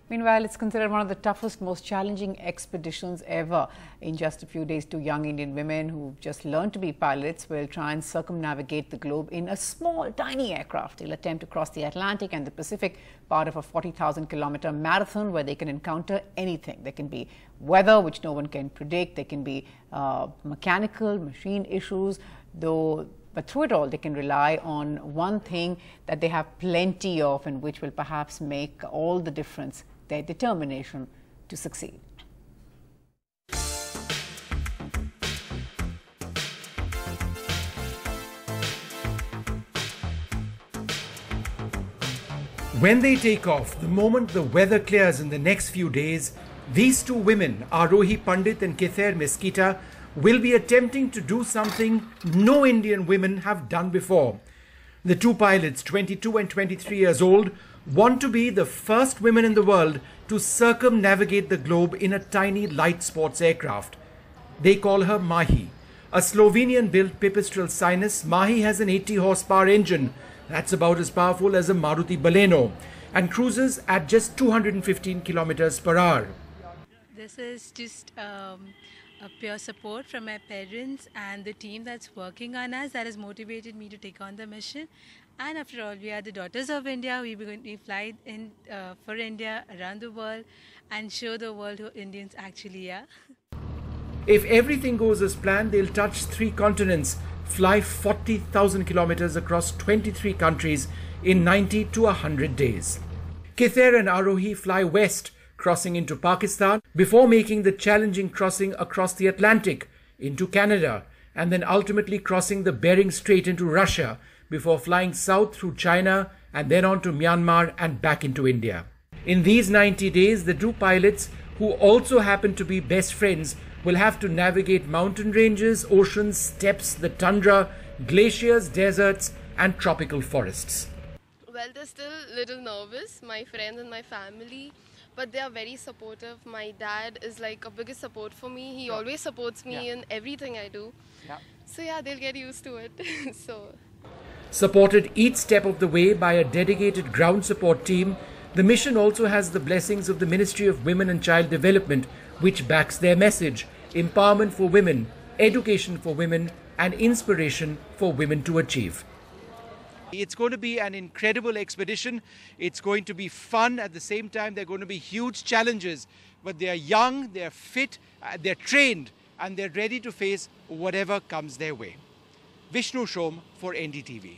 Meanwhile, it's considered one of the toughest, most challenging expeditions ever. In just a few days, two young Indian women who've just learned to be pilots will try and circumnavigate the globe in a small, tiny aircraft. They'll attempt to cross the Atlantic and the Pacific, part of a 40,000-kilometer marathon where they can encounter anything. There can be weather, which no one can predict. There can be mechanical, machine issues, but through it all, they can rely on one thing that they have plenty of and which will perhaps make all the difference: their determination to succeed. When they take off, the moment the weather clears in the next few days, these two women, Aarohi Pandit and Keithair Misquitta, will be attempting to do something no Indian women have done before. The two pilots, 22 and 23 years old, want to be the first women in the world to circumnavigate the globe in a tiny light sports aircraft. They call her Mahi. A Slovenian-built pipistrel sinus, Mahi has an 80 horsepower engine that's about as powerful as a Maruti Baleno and cruises at just 215 kilometers per hour. This is just a pure support from my parents and the team that's working on us that has motivated me to take on the mission. And after all, we are the daughters of India. We fly in for India around the world and show the world who Indians actually are. If everything goes as planned, they'll touch 3 continents, fly 40,000 kilometers across 23 countries in 90 to 100 days. Keithair and Aarohi fly west, crossing into Pakistan before making the challenging crossing across the Atlantic into Canada, and then ultimately crossing the Bering Strait into Russia before flying south through China and then on to Myanmar and back into India. In these 90 days, the two pilots, who also happen to be best friends, will have to navigate mountain ranges, oceans, steppes, the tundra, glaciers, deserts and tropical forests. Well, they're still a little nervous, my friends and my family, but they are very supportive. My dad is like a biggest support for me. He always supports me in everything I do. So yeah, they'll get used to it. Supported each step of the way by a dedicated ground support team, the mission also has the blessings of the Ministry of Women and Child Development, which backs their message: empowerment for women, education for women, and inspiration for women to achieve. It's going to be an incredible expedition. It's going to be fun. At the same time, there are going to be huge challenges. But they are young, they are fit, they're trained, and they're ready to face whatever comes their way. Vishnu Shom for NDTV.